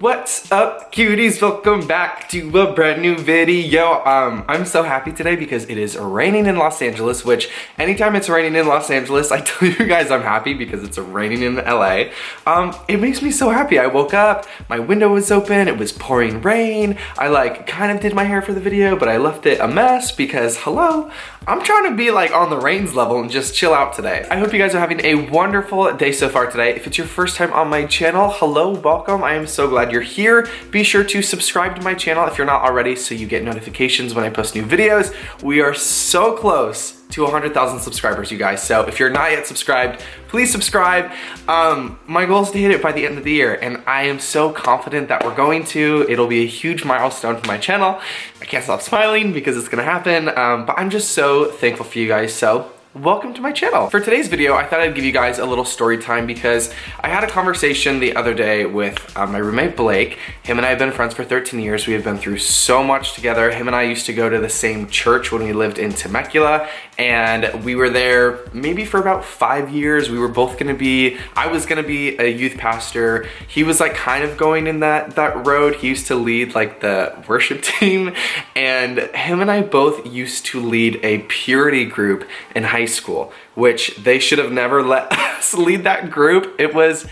What's up, cuties? Welcome back to a brand new video. I'm so happy today because it is raining in Los Angeles, which anytime it's raining in Los Angeles, I tell you guys I'm happy because it's raining in LA. It makes me so happy. I woke up, my window was open, it was pouring rain. I kind of did my hair for the video, but I left it a mess because hello, I'm trying to be on the rains level and just chill out today. I hope you guys are having a wonderful day so far today. If it's your first time on my channel, hello, welcome. I am so glad you're here. Be sure to subscribe to my channel if you're not already so you get notifications when I post new videos. We are so close to 100,000 subscribers, you guys. So if you're not yet subscribed, please subscribe. My goal is to hit it by the end of the year, and I am so confident that we're going to. It'll be a huge milestone for my channel. I can't stop smiling because it's gonna happen, but I'm just so thankful for you guys. So welcome to my channel. For today's video, I thought I'd give you guys a little story time because I had a conversation the other day with my roommate Blake. Him and I have been friends for 13 years. We have been through so much together. Him and I used to go to the same church when we lived in Temecula, and we were there maybe for about 5 years. We were both I was gonna be a youth pastor. He was kind of going in that road. He used to lead the worship team, and him and I both used to lead a purity group in high school, which they should have never let us lead that group. It was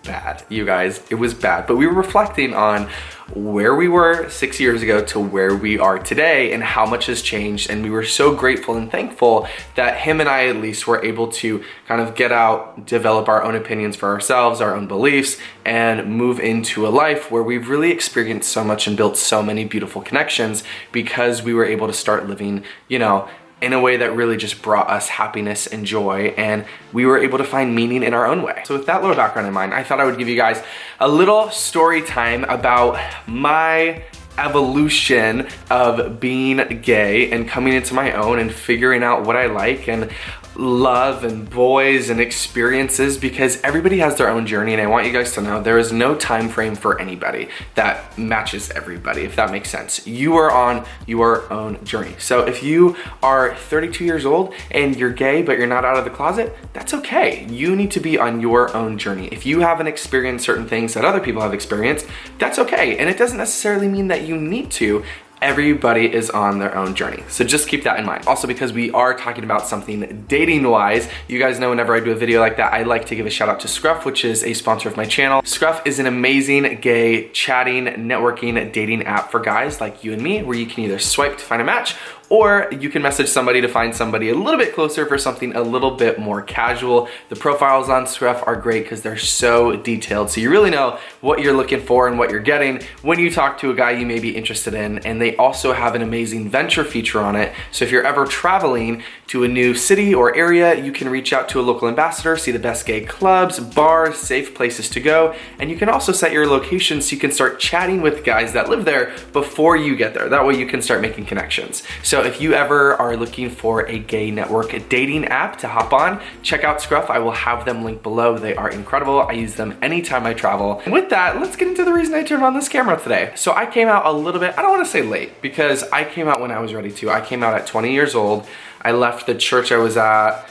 bad, you guys. It was bad. But we were reflecting on where we were 6 years ago to where we are today and how much has changed. And we were so grateful and thankful that him and I at least were able to kind of get out, develop our own opinions for ourselves, our own beliefs, and move into a life where we've really experienced so much and built so many beautiful connections because we were able to start living, in a way that really just brought us happiness and joy, and we were able to find meaning in our own way. So with that little background in mind, I thought I would give you guys a little story time about my evolution of being gay and coming into my own and figuring out what I like and love and boys and experiences, because everybody has their own journey, and I want you guys to know there is no time frame for anybody that matches everybody, if that makes sense. You are on your own journey. So if you are 32 years old and you're gay but you're not out of the closet, that's okay. You need to be on your own journey. If you haven't experienced certain things that other people have experienced, that's okay. And it doesn't necessarily mean that you need to. Everybody is on their own journey. So just keep that in mind. Also, because we are talking about something dating-wise, you guys know whenever I do a video like that, I like to give a shout out to SCRUFF, which is a sponsor of my channel. SCRUFF is an amazing gay chatting, networking, dating app for guys like you and me, where you can either swipe to find a match, or you can message somebody to find somebody a little bit closer for something a little bit more casual. The profiles on SCRUFF are great because they're so detailed, so you really know what you're looking for and what you're getting when you talk to a guy you may be interested in. And they also have an amazing venture feature on it, so if you're ever traveling to a new city or area, you can reach out to a local ambassador, see the best gay clubs, bars, safe places to go, and you can also set your location so you can start chatting with guys that live there before you get there. That way you can start making connections. So if you ever are looking for a gay network dating app to hop on, check out SCRUFF. I will have them linked below. They are incredible. I use them anytime I travel. And with that, let's get into the reason I turned on this camera today. So I came out a little bit, I don't want to say late, because I came out when I was ready to. I came out at 20 years old. I left the church I was at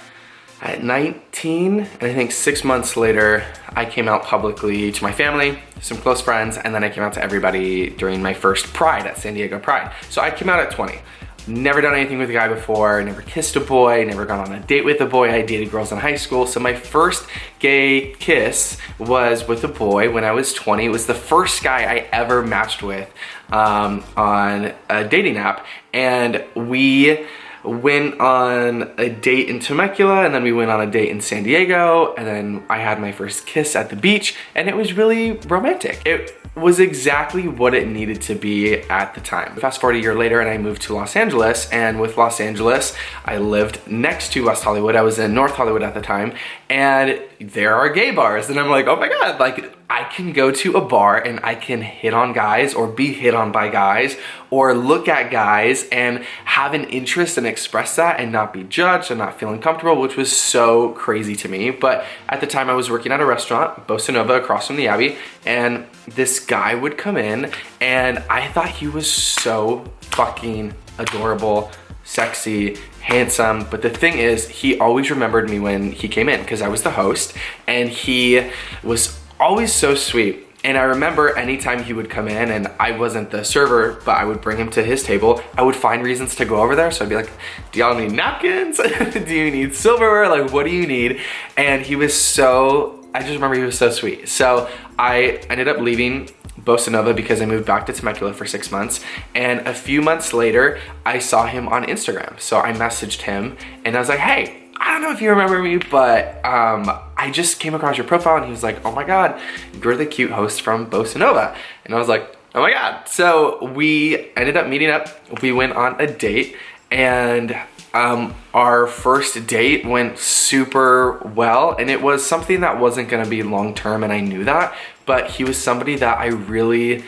19, and I think 6 months later, I came out publicly to my family, some close friends, and then I came out to everybody during my first Pride at San Diego Pride. So I came out at 20. Never done anything with a guy before, never kissed a boy, never gone on a date with a boy. I dated girls in high school. So my first gay kiss was with a boy when I was 20. It was the first guy I ever matched with on a dating app. And we went on a date in Temecula, and then we went on a date in San Diego, and then I had my first kiss at the beach, and it was really romantic. It was exactly what it needed to be at the time. Fast forward a year later, and I moved to Los Angeles, and with Los Angeles, I lived next to West Hollywood. I was in North Hollywood at the time, and there are gay bars, and I'm like, oh my God, I can go to a bar and I can hit on guys or be hit on by guys or look at guys and have an interest and express that and not be judged and not feel uncomfortable, which was so crazy to me. But at the time I was working at a restaurant, Bossa Nova, across from the Abbey, and this guy would come in and I thought he was so fucking adorable, sexy, handsome. But the thing is, he always remembered me when he came in because I was the host, and he was always so sweet. And I remember anytime he would come in and I wasn't the server, but I would bring him to his table, I would find reasons to go over there. So I'd be like, do y'all need napkins? Do you need silverware? Like, what do you need? And he was I just remember he was so sweet. So I ended up leaving Bossa Nova because I moved back to Temecula for 6 months. And a few months later, I saw him on Instagram. So I messaged him and I was like, hey, I don't know if you remember me, but I just came across your profile. And he was like, oh my God, you're the cute host from Bossa Nova. And I was like, oh my God. So we ended up meeting up. We went on a date, and our first date went super well, and it was something that wasn't gonna be long-term, and I knew that, but he was somebody that I really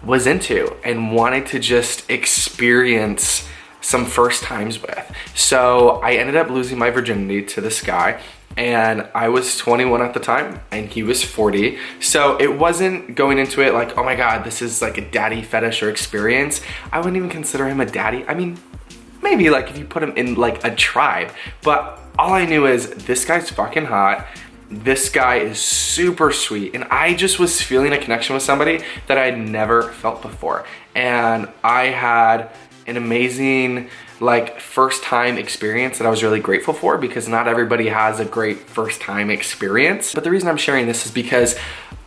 was into and wanted to just experience some first times with. So I ended up losing my virginity to this guy, and I was 21 at the time and he was 40. So it wasn't going into it like, oh my God, this is like a daddy fetish or experience. I wouldn't even consider him a daddy. I mean, maybe like if you put him in like a tribe, but all I knew is this guy's fucking hot. This guy is super sweet, and I just was feeling a connection with somebody that I'd never felt before. And I had an amazing like first time experience that I was really grateful for, because not everybody has a great first time experience. But the reason I'm sharing this is because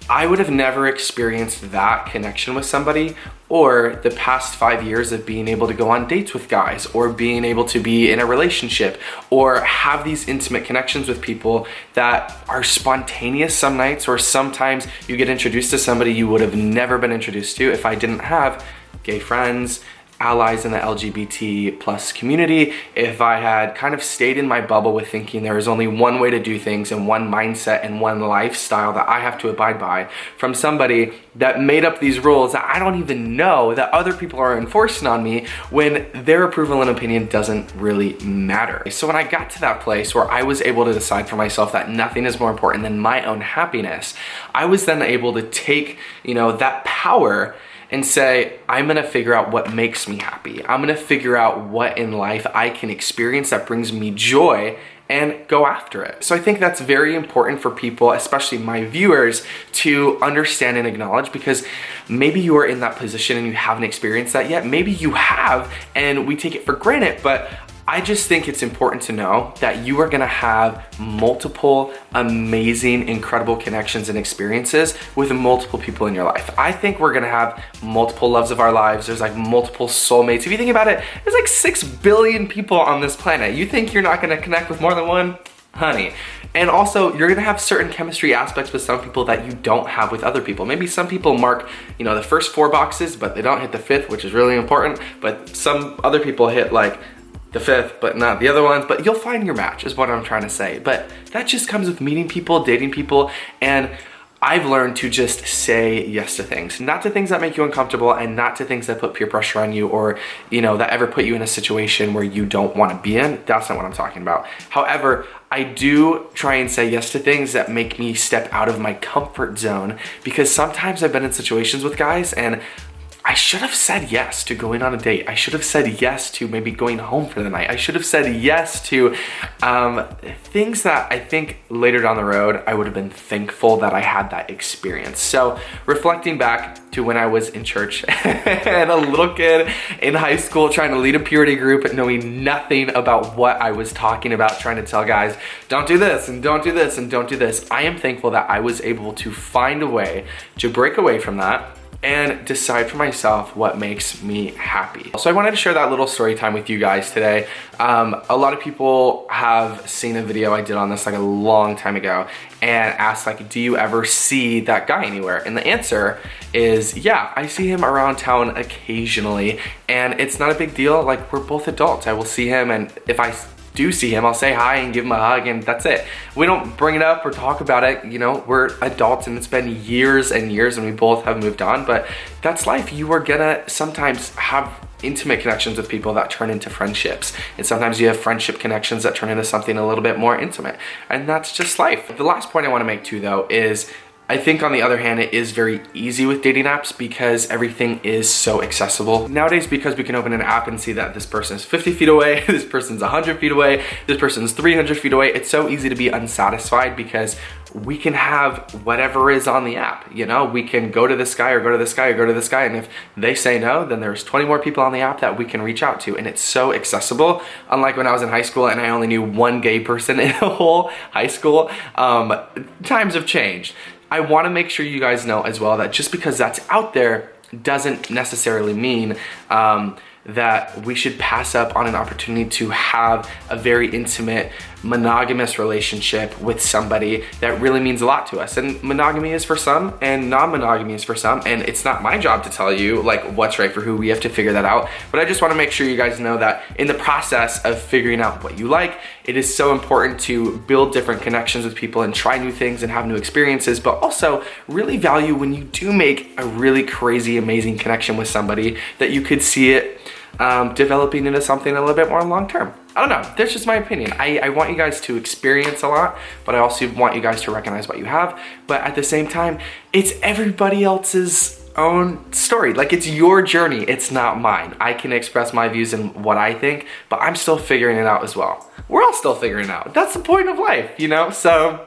I would have never experienced that connection with somebody, or the past 5 years of being able to go on dates with guys, or being able to be in a relationship, or have these intimate connections with people that are spontaneous some nights, or sometimes you get introduced to somebody you would have never been introduced to if I didn't have gay friends, allies in the LGBT plus community, if I had kind of stayed in my bubble with thinking there is only one way to do things and one mindset and one lifestyle that I have to abide by from somebody that made up these rules that I don't even know that other people are enforcing on me, when their approval and opinion doesn't really matter. So when I got to that place where I was able to decide for myself that nothing is more important than my own happiness, I was then able to take, that power and say, I'm gonna figure out what makes me happy. I'm gonna figure out what in life I can experience that brings me joy, and go after it. So I think that's very important for people, especially my viewers, to understand and acknowledge, because maybe you are in that position and you haven't experienced that yet. Maybe you have, and we take it for granted, but I just think it's important to know that you are gonna have multiple amazing, incredible connections and experiences with multiple people in your life. I think we're gonna have multiple loves of our lives. There's like multiple soulmates. If you think about it, there's like 6 billion people on this planet. You think you're not gonna connect with more than one? Honey. And also, you're gonna have certain chemistry aspects with some people that you don't have with other people. Maybe some people mark, the first 4 boxes, but they don't hit the 5th, which is really important. But some other people hit like the 5th, but not the other ones. But you'll find your match, is what I'm trying to say. But that just comes with meeting people, dating people, and I've learned to just say yes to things. Not to things that make you uncomfortable, and not to things that put peer pressure on you, or that ever put you in a situation where you don't want to be in. That's not what I'm talking about. However, I do try and say yes to things that make me step out of my comfort zone, because sometimes I've been in situations with guys and I should have said yes to going on a date. I should have said yes to maybe going home for the night. I should have said yes to things that I think later down the road, I would have been thankful that I had that experience. So reflecting back to when I was in church and a little kid in high school trying to lead a purity group, knowing nothing about what I was talking about, trying to tell guys, don't do this and don't do this and don't do this. I am thankful that I was able to find a way to break away from that and decide for myself what makes me happy. So I wanted to share that little story time with you guys today. A lot of people have seen a video I did on this like a long time ago and asked like, do you ever see that guy anywhere? And the answer is, yeah, I see him around town occasionally, and it's not a big deal. Like, we're both adults. I will see him, and if I do see him, I'll say hi and give him a hug, and that's it. We don't bring it up or talk about it. We're adults, and it's been years and years, and we both have moved on, but that's life. You are gonna sometimes have intimate connections with people that turn into friendships, and sometimes you have friendship connections that turn into something a little bit more intimate, and that's just life. The last point I wanna make too, though, is I think on the other hand, it is very easy with dating apps because everything is so accessible. Nowadays, because we can open an app and see that this person is 50 feet away, this person's 100 feet away, this person's 300 feet away, it's so easy to be unsatisfied because we can have whatever is on the app, you know? We can go to this guy or go to this guy or go to this guy, and if they say no, then there's 20 more people on the app that we can reach out to, and it's so accessible. Unlike when I was in high school and I only knew one gay person in the whole high school, times have changed. I wanna make sure you guys know as well that just because that's out there doesn't necessarily mean that we should pass up on an opportunity to have a very intimate, monogamous relationship with somebody that really means a lot to us. And monogamy is for some and non-monogamy is for some, and it's not my job to tell you like what's right for who. We have to figure that out. But I just want to make sure you guys know that in the process of figuring out what you like, it is so important to build different connections with people and try new things and have new experiences, but also really value when you do make a really crazy, amazing connection with somebody, that you could see it developing into something a little bit more long-term. I don't know, that's just my opinion. I want you guys to experience a lot, but I also want you guys to recognize what you have. But at the same time, it's everybody else's own story. Like, it's your journey, it's not mine. I can express my views and what I think, but I'm still figuring it out as well. We're all still figuring it out. That's the point of life, you know? So,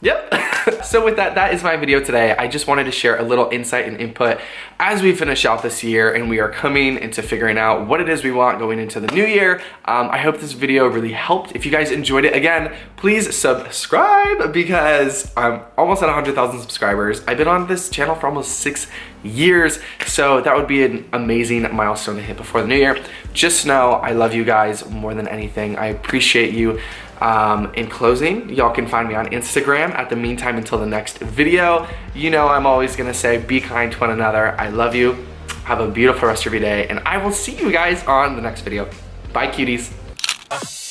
yep. So with that, that is my video today. I just wanted to share a little insight and input as we finish out this year and we are coming into figuring out what it is we want going into the new year. I hope this video really helped. If you guys enjoyed it, again, please subscribe because I'm almost at 100,000 subscribers. I've been on this channel for almost 6 years, so that would be an amazing milestone to hit before the new year. Just know I love you guys more than anything. I appreciate you. In closing, y'all can find me on Instagram at the meantime until the next video. You know I'm always gonna say be kind to one another. I love you. Have a beautiful rest of your day, and I will see you guys on the next video. Bye, cuties.